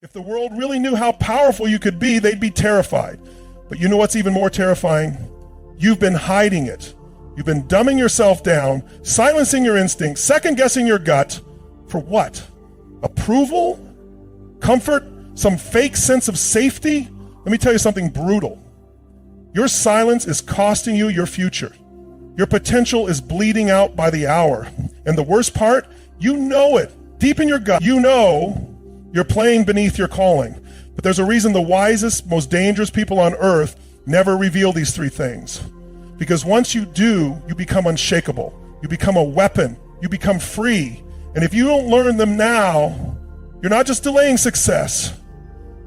If the world really knew how powerful you could be, they'd be terrified. But you know what's even more terrifying? You've been hiding it. You've been dumbing yourself down, silencing your instincts, second-guessing your gut. For what? Approval? Comfort? Some fake sense of safety? Let me tell you something brutal. Your silence is costing you your future. Your potential is bleeding out by the hour. And the worst part, you know it. Deep in your gut, you know you're playing beneath your calling. But there's a reason the wisest, most dangerous people on earth never reveal these three things. Because once you do, you become unshakable. You become a weapon. You become free. And if you don't learn them now, you're not just delaying success,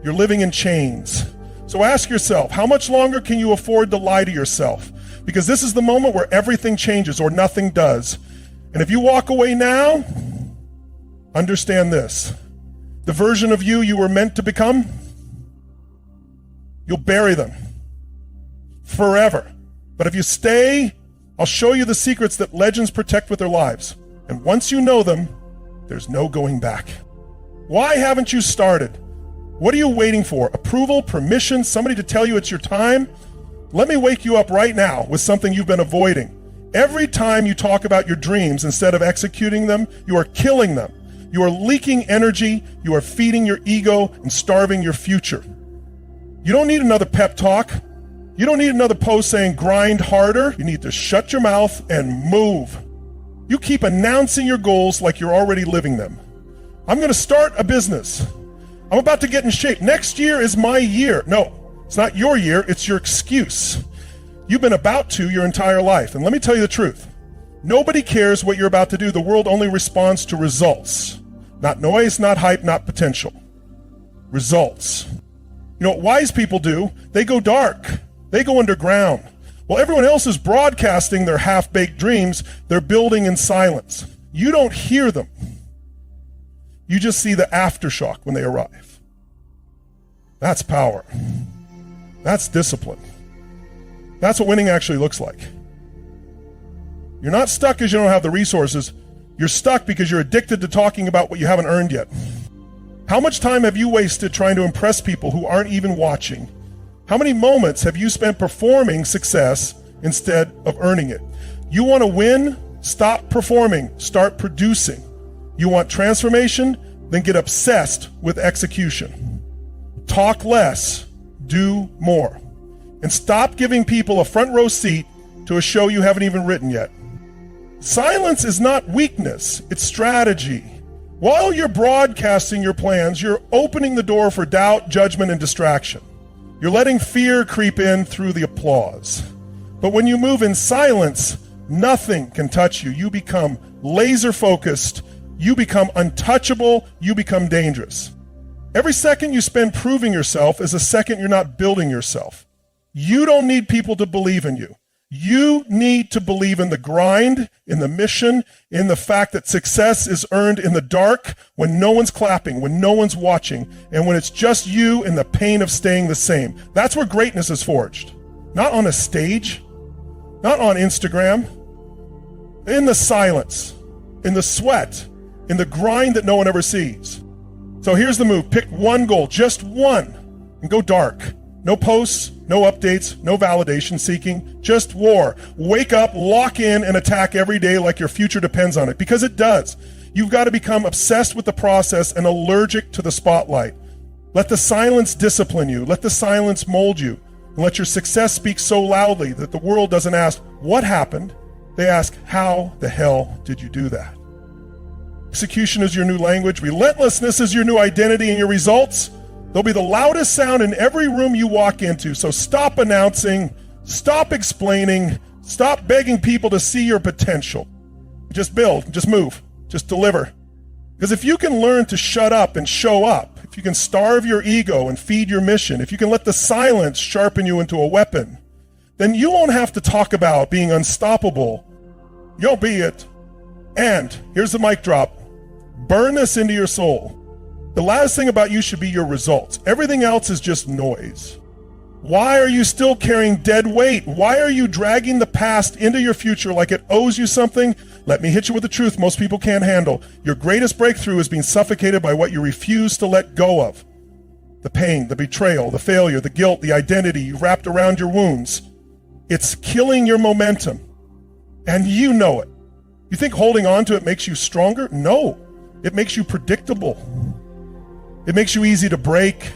you're living in chains. So ask yourself, how much longer can you afford to lie to yourself? Because this is the moment where everything changes or nothing does. And if you walk away now, understand this. The version of you were meant to become, you'll bury them forever. But if you stay, I'll show you the secrets that legends protect with their lives. And once you know them, there's no going back. Why haven't you started? What are you waiting for? Approval, permission, somebody to tell you it's your time? Let me wake you up right now with something you've been avoiding. Every time you talk about your dreams instead of executing them, you are killing them. You are leaking energy, you are feeding your ego and starving your future. You don't need another pep talk. You don't need another post saying grind harder. You need to shut your mouth and move. You keep announcing your goals like you're already living them. I'm going to start a business. I'm about to get in shape. Next year is my year. No, it's not your year, it's your excuse. You've been about to your entire life. And let me tell you the truth. Nobody cares what you're about to do. The world only responds to results. Not noise, not hype, not potential. Results. You know what wise people do? They go dark. They go underground. While everyone else is broadcasting their half-baked dreams, they're building in silence. You don't hear them. You just see the aftershock when they arrive. That's power. That's discipline. That's what winning actually looks like. You're not stuck because you don't have the resources. You're stuck because you're addicted to talking about what you haven't earned yet. How much time have you wasted trying to impress people who aren't even watching? How many moments have you spent performing success instead of earning it? You want to win? Stop performing. Start producing. You want transformation? Then get obsessed with execution. Talk less. Do more. And stop giving people a front row seat to a show you haven't even written yet. Silence is not weakness. It's strategy. While you're broadcasting your plans, you're opening the door for doubt, judgment, and distraction. You're letting fear creep in through the applause. But when you move in silence, nothing can touch you. You become laser focused. You become untouchable. You become dangerous. Every second you spend proving yourself is a second you're not building yourself. You don't need people to believe in you. You need to believe in the grind, in the mission, in the fact that success is earned in the dark when no one's clapping, when no one's watching, and when it's just you and the pain of staying the same. That's where greatness is forged. Not on a stage, not on Instagram, in the silence, in the sweat, in the grind that no one ever sees. So here's the move. Pick one goal, just one, and go dark. No posts, no updates, no validation seeking, just war. Wake up, lock in, and attack every day like your future depends on it, because it does. You've got to become obsessed with the process and allergic to the spotlight. Let the silence discipline you. Let the silence mold you. And let your success speak so loudly that the world doesn't ask, what happened? They ask, how the hell did you do that? Execution is your new language. Relentlessness is your new identity, and your results, they'll be the loudest sound in every room you walk into. So stop announcing, stop explaining, stop begging people to see your potential. Just build, just move, just deliver. Because if you can learn to shut up and show up, if you can starve your ego and feed your mission, if you can let the silence sharpen you into a weapon, then you won't have to talk about being unstoppable. You'll be it. And here's the mic drop. Burn this into your soul. The last thing about you should be your results. Everything else is just noise. Why are you still carrying dead weight? Why are you dragging the past into your future like it owes you something? Let me hit you with the truth most people can't handle. Your greatest breakthrough is being suffocated by what you refuse to let go of. The pain, the betrayal, the failure, the guilt, the identity you wrapped around your wounds. It's killing your momentum. And you know it. You think holding on to it makes you stronger? No. It makes you predictable. It makes you easy to break.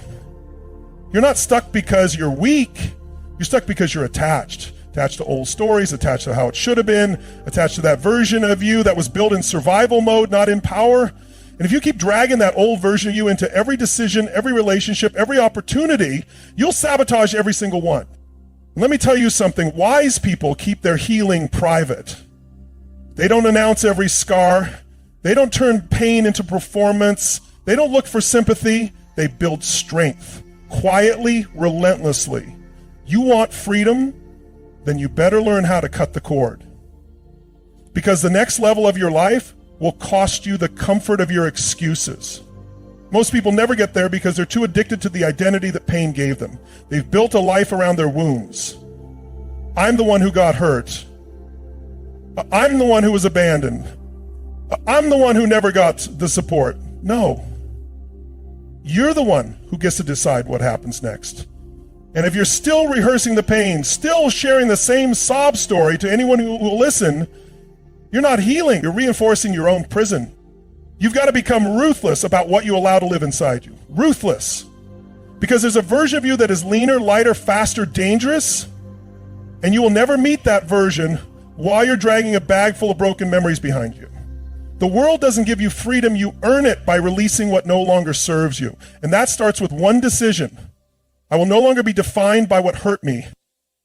You're not stuck because you're weak. You're stuck because you're attached. Attached to old stories, attached to how it should have been, attached to that version of you that was built in survival mode, not in power. And if you keep dragging that old version of you into every decision, every relationship, every opportunity, you'll sabotage every single one. And let me tell you something. Wise people keep their healing private. They don't announce every scar. They don't turn pain into performance. They don't look for sympathy. They build strength, quietly, relentlessly. You want freedom? Then you better learn how to cut the cord. Because the next level of your life will cost you the comfort of your excuses. Most people never get there because they're too addicted to the identity that pain gave them. They've built a life around their wounds. I'm the one who got hurt. I'm the one who was abandoned. I'm the one who never got the support. No. You're the one who gets to decide what happens next. And if you're still rehearsing the pain, still sharing the same sob story to anyone who will listen, you're not healing. You're reinforcing your own prison. You've got to become ruthless about what you allow to live inside you. Ruthless. Because there's a version of you that is leaner, lighter, faster, dangerous, and you will never meet that version while you're dragging a bag full of broken memories behind you. The world doesn't give you freedom. You earn it by releasing what no longer serves you. And that starts with one decision. I will no longer be defined by what hurt me.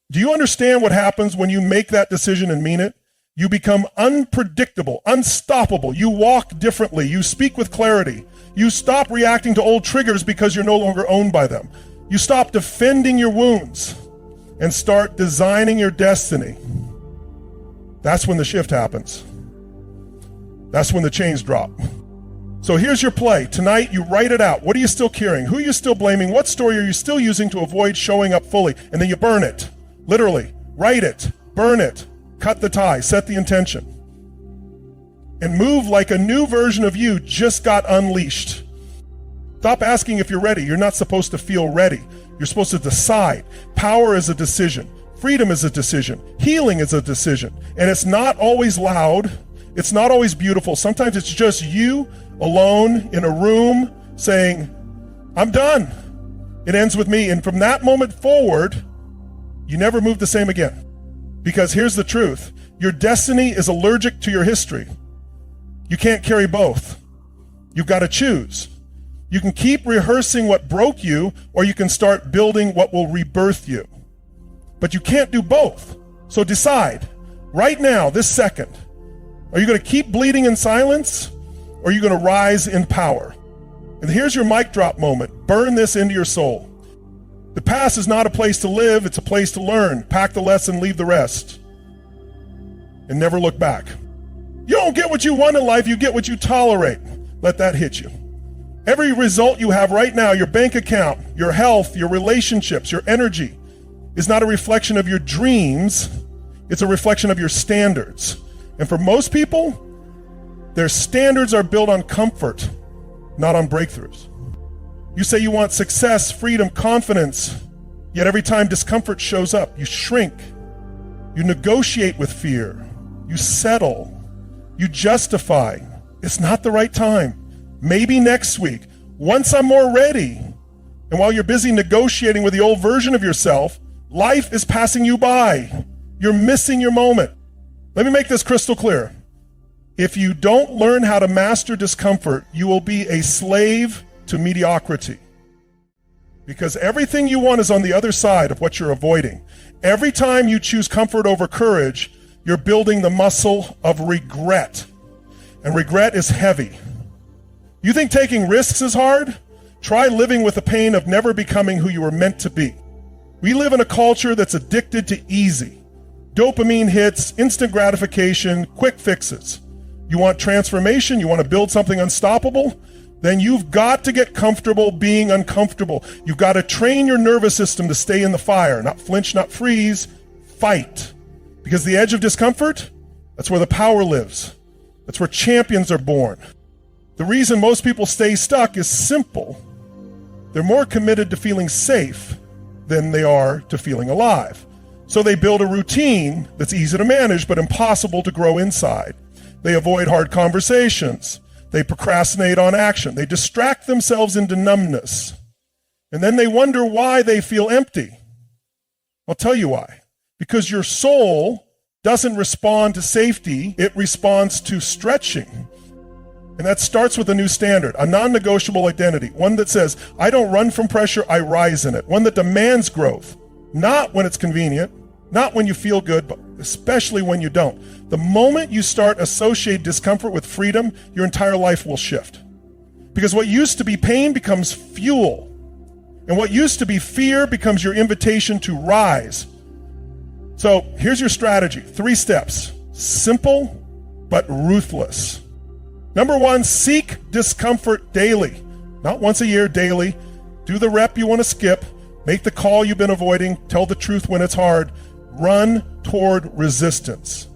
Do you understand what happens when you make that decision and mean it? You become unpredictable, unstoppable. You walk differently. You speak with clarity. You stop reacting to old triggers because you're no longer owned by them. You stop defending your wounds and start designing your destiny. That's when the shift happens. That's when the chains drop. So here's your play. Tonight, you write it out. What are you still carrying? Who are you still blaming? What story are you still using to avoid showing up fully? And then you burn it. Literally. Write it. Burn it. Cut the tie. Set the intention. And move like a new version of you just got unleashed. Stop asking if you're ready. You're not supposed to feel ready. You're supposed to decide. Power is a decision. Freedom is a decision. Healing is a decision. And it's not always loud. It's not always beautiful. Sometimes it's just you alone in a room saying, I'm done. It ends with me. And from that moment forward, you never move the same again. Because here's the truth. Your destiny is allergic to your history. You can't carry both. You've got to choose. You can keep rehearsing what broke you, or you can start building what will rebirth you. But you can't do both. So decide right now, this second. Are you going to keep bleeding in silence? Or are you going to rise in power? And here's your mic drop moment. Burn this into your soul. The past is not a place to live, it's a place to learn. Pack the lesson, leave the rest. And never look back. You don't get what you want in life, you get what you tolerate. Let that hit you. Every result you have right now, your bank account, your health, your relationships, your energy, is not a reflection of your dreams, it's a reflection of your standards. And for most people, their standards are built on comfort, not on breakthroughs. You say you want success, freedom, confidence, yet every time discomfort shows up, you shrink. You negotiate with fear. You settle. You justify. It's not the right time. Maybe next week, once I'm more ready. And while you're busy negotiating with the old version of yourself, life is passing you by. You're missing your moment. Let me make this crystal clear. If you don't learn how to master discomfort, you will be a slave to mediocrity. Because everything you want is on the other side of what you're avoiding. Every time you choose comfort over courage, you're building the muscle of regret. And regret is heavy. You think taking risks is hard? Try living with the pain of never becoming who you were meant to be. We live in a culture that's addicted to easy. Dopamine hits, instant gratification, quick fixes. You want transformation? You want to build something unstoppable? Then you've got to get comfortable being uncomfortable. You've got to train your nervous system to stay in the fire, not flinch, not freeze, fight. Because the edge of discomfort, that's where the power lives. That's where champions are born. The reason most people stay stuck is simple. They're more committed to feeling safe than they are to feeling alive. So they build a routine that's easy to manage but impossible to grow inside. They avoid hard conversations. They procrastinate on action. They distract themselves into numbness. And then they wonder why they feel empty. I'll tell you why. Because your soul doesn't respond to safety, it responds to stretching. And that starts with a new standard, a non-negotiable identity, one that says, I don't run from pressure, I rise in it, one that demands growth, not when it's convenient, not when you feel good, but especially when you don't. The moment you start associating discomfort with freedom, your entire life will shift. Because what used to be pain becomes fuel, and what used to be fear becomes your invitation to rise. So here's your strategy, 3 steps, simple but ruthless. Number 1, seek discomfort daily. Not once a year, daily. Do the rep you want to skip. Make the call you've been avoiding. Tell the truth when it's hard. Run toward resistance.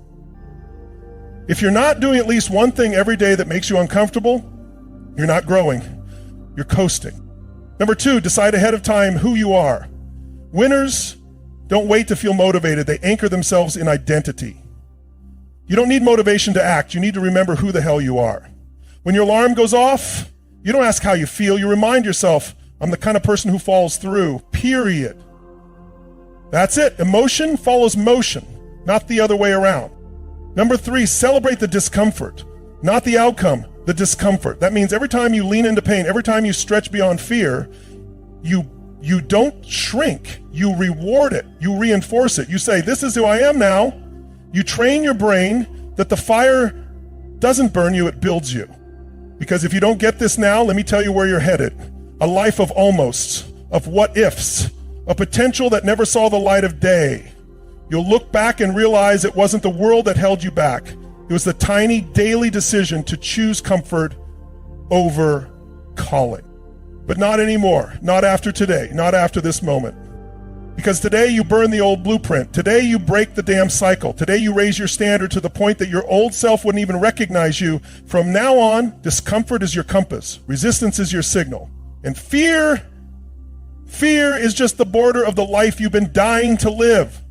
If you're not doing at least one thing every day that makes you uncomfortable, you're not growing. You're coasting. Number 2, decide ahead of time who you are. Winners don't wait to feel motivated. They anchor themselves in identity. You don't need motivation to act. You need to remember who the hell you are. When your alarm goes off, you don't ask how you feel. You remind yourself, I'm the kind of person who falls through, period. That's it. Emotion follows motion, not the other way around. Number 3, celebrate the discomfort, not the outcome, the discomfort. That means every time you lean into pain, every time you stretch beyond fear, you don't shrink. You reward it. You reinforce it. You say, this is who I am now. You train your brain that the fire doesn't burn you, it builds you. Because if you don't get this now, let me tell you where you're headed. A life of almosts, of what ifs, a potential that never saw the light of day. You'll look back and realize it wasn't the world that held you back. It was the tiny daily decision to choose comfort over calling. But not anymore, not after today, not after this moment. Because today you burn the old blueprint. Today you break the damn cycle. Today you raise your standard to the point that your old self wouldn't even recognize you. From now on, discomfort is your compass. Resistance is your signal. And fear is just the border of the life you've been dying to live.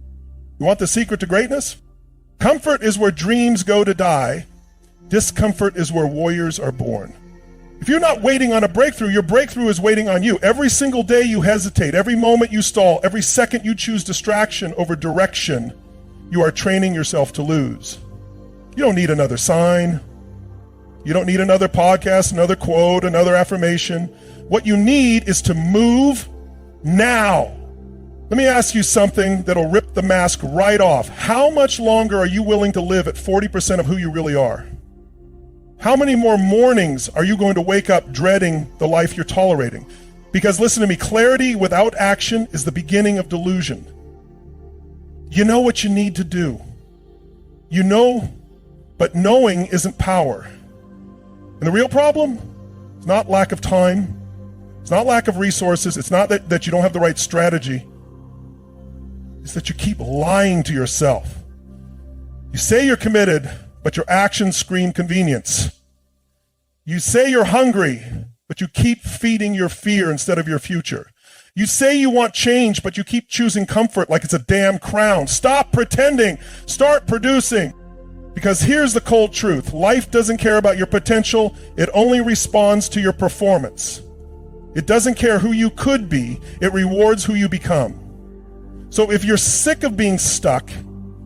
You want the secret to greatness? Comfort is where dreams go to die. Discomfort is where warriors are born. If you're not waiting on a breakthrough, your breakthrough is waiting on you. Every single day you hesitate, every moment you stall, every second you choose distraction over direction, you are training yourself to lose. You don't need another sign. You don't need another podcast, another quote, another affirmation. What you need is to move now. Let me ask you something that'll rip the mask right off. How much longer are you willing to live at 40% of who you really are? How many more mornings are you going to wake up dreading the life you're tolerating? Because listen to me, clarity without action is the beginning of delusion. You know what you need to do. You know, but knowing isn't power. And the real problem is not lack of time. It's not lack of resources. It's not that you don't have the right strategy. It's that you keep lying to yourself. You say you're committed, but your actions scream convenience. You say you're hungry, but you keep feeding your fear instead of your future. You say you want change, but you keep choosing comfort like it's a damn crown. Stop pretending. Start producing. Because here's the cold truth. Life doesn't care about your potential. It only responds to your performance. It doesn't care who you could be. It rewards who you become. So if you're sick of being stuck,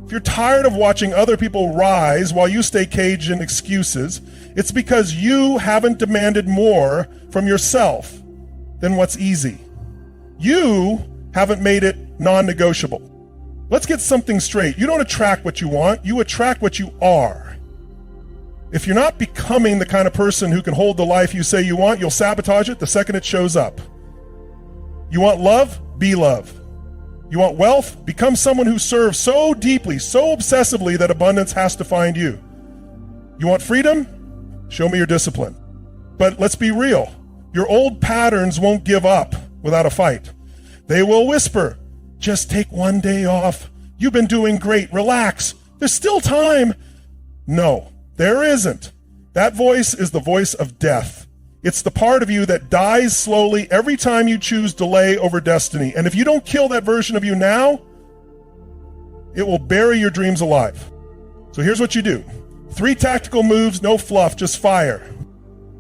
if you're tired of watching other people rise while you stay caged in excuses, it's because you haven't demanded more from yourself than what's easy. You haven't made it non-negotiable. Let's get something straight. You don't attract what you want, you attract what you are. If you're not becoming the kind of person who can hold the life you say you want, you'll sabotage it the second it shows up. You want love? Be love. You want wealth? Become someone who serves so deeply, so obsessively that abundance has to find you. You want freedom? Show me your discipline. But let's be real. Your old patterns won't give up without a fight. They will whisper, just take one day off. You've been doing great. Relax. There's still time. No, there isn't. That voice is the voice of death. It's the part of you that dies slowly every time you choose delay over destiny. And if you don't kill that version of you now, it will bury your dreams alive. So here's what you do. 3 tactical moves, no fluff, just fire.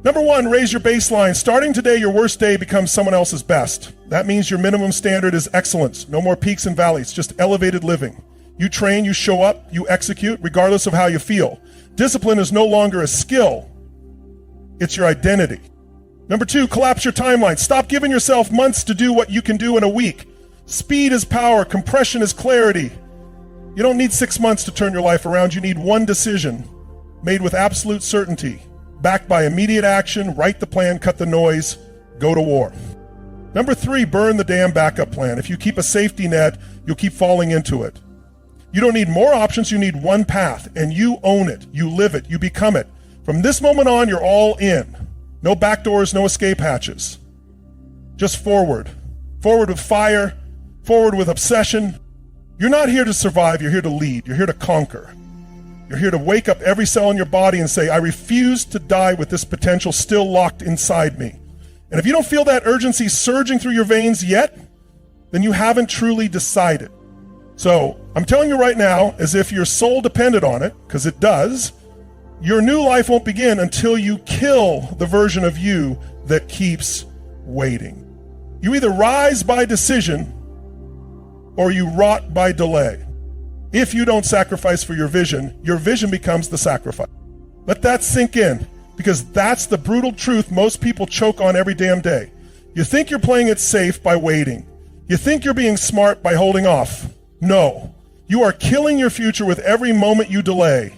Number 1, raise your baseline. Starting today, your worst day becomes someone else's best. That means your minimum standard is excellence. No more peaks and valleys, just elevated living. You train, you show up, you execute, regardless of how you feel. Discipline is no longer a skill. It's your identity. Number 2, collapse your timeline. Stop giving yourself months to do what you can do in a week. Speed is power. Compression is clarity. You don't need 6 months to turn your life around. You need one decision made with absolute certainty, backed by immediate action. Write the plan, cut the noise, go to war. Number 3, burn the damn backup plan. If you keep a safety net, you'll keep falling into it. You don't need more options. You need one path, and you own it. You live it. You become it. From this moment on, you're all in. No back doors, no escape hatches. Just forward. Forward with fire, forward with obsession. You're not here to survive. You're here to lead. You're here to conquer. You're here to wake up every cell in your body and say, I refuse to die with this potential still locked inside me. And if you don't feel that urgency surging through your veins yet, then you haven't truly decided. So I'm telling you right now, as if your soul depended on it, because it does, your new life won't begin until you kill the version of you that keeps waiting. You either rise by decision or you rot by delay. If you don't sacrifice for your vision becomes the sacrifice. Let that sink in, because that's the brutal truth most people choke on every damn day. You think you're playing it safe by waiting. You think you're being smart by holding off. No, you are killing your future with every moment you delay.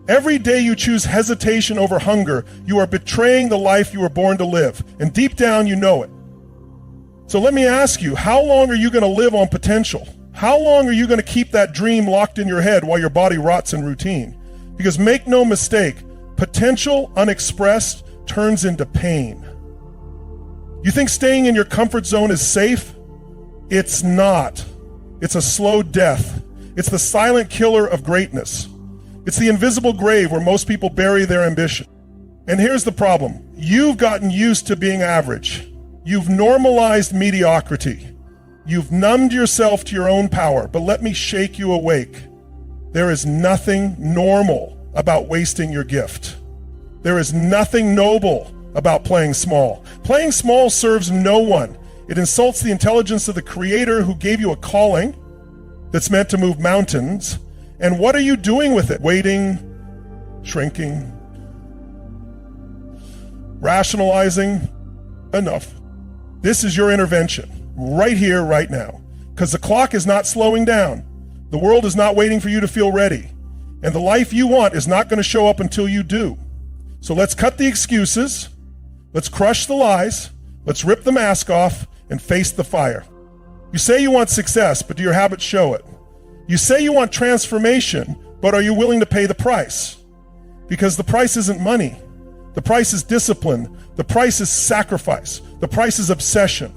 Every day you choose hesitation over hunger, you are betraying the life you were born to live. And deep down, you know it. So let me ask you, how long are you going to live on potential? How long are you going to keep that dream locked in your head while your body rots in routine? Because make no mistake, potential unexpressed turns into pain. You think staying in your comfort zone is safe? It's not. It's a slow death. It's the silent killer of greatness. It's the invisible grave where most people bury their ambition. And here's the problem. You've gotten used to being average. You've normalized mediocrity. You've numbed yourself to your own power. But let me shake you awake. There is nothing normal about wasting your gift. There is nothing noble about playing small. Playing small serves no one. It insults the intelligence of the Creator who gave you a calling that's meant to move mountains. And what are you doing with it? Waiting, shrinking, rationalizing? Enough. This is your intervention, right here, right now. Because the clock is not slowing down. The world is not waiting for you to feel ready. And the life you want is not going to show up until you do. So let's cut the excuses. Let's crush the lies. Let's rip the mask off and face the fire. You say you want success, but do your habits show it? You say you want transformation, but are you willing to pay the price? Because the price isn't money. The price is discipline. The price is sacrifice. The price is obsession.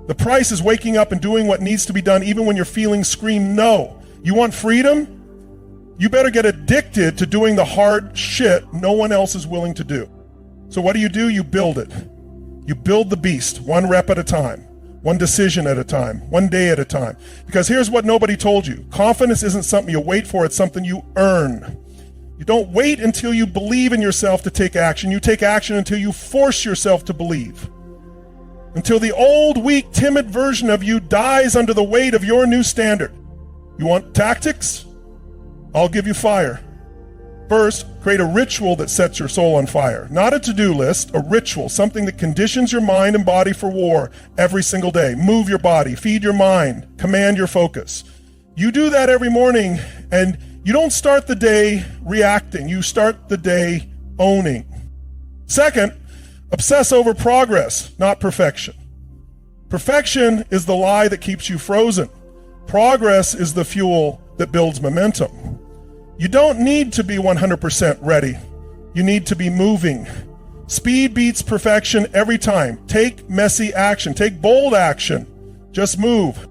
The price is waking up and doing what needs to be done even when your feelings scream no. You want freedom? You better get addicted to doing the hard shit no one else is willing to do. So what do? You build it. You build the beast, one rep at a time, one decision at a time, one day at a time. Because here's what nobody told you. Confidence isn't something you wait for, it's something you earn. You don't wait until you believe in yourself to take action. You take action until you force yourself to believe. Until the old, weak, timid version of you dies under the weight of your new standard. You want tactics? I'll give you fire. First, create a ritual that sets your soul on fire. Not a to-do list, a ritual, something that conditions your mind and body for war every single day. Move your body, feed your mind, command your focus. You do that every morning, and you don't start the day reacting. You start the day owning. Second, obsess over progress, not perfection. Perfection is the lie that keeps you frozen. Progress is the fuel that builds momentum. You don't need to be 100% ready. You need to be moving. Speed beats perfection every time. Take messy action. Take bold action. Just move.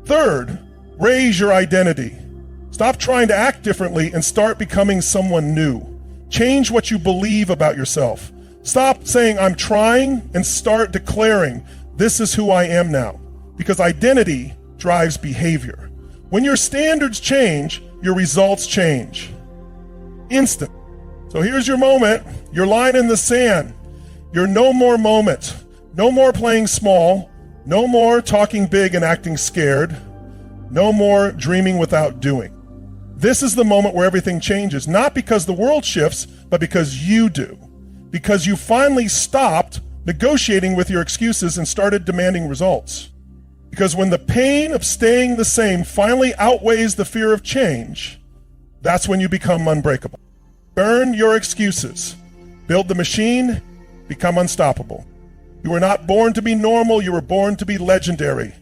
Third, raise your identity. Stop trying to act differently and start becoming someone new. Change what you believe about yourself. Stop saying I'm trying and start declaring this is who I am now. Because identity drives behavior. When your standards change, your results change. Instant. So here's your moment, your line in the sand, your no more moment. No more playing small, no more talking big and acting scared, no more dreaming without doing. This is the moment where everything changes, not because the world shifts, but because you do. Because you finally stopped negotiating with your excuses and started demanding results. Because when the pain of staying the same finally outweighs the fear of change, that's when you become unbreakable. Burn your excuses. Build the machine, become unstoppable. You were not born to be normal, you were born to be legendary.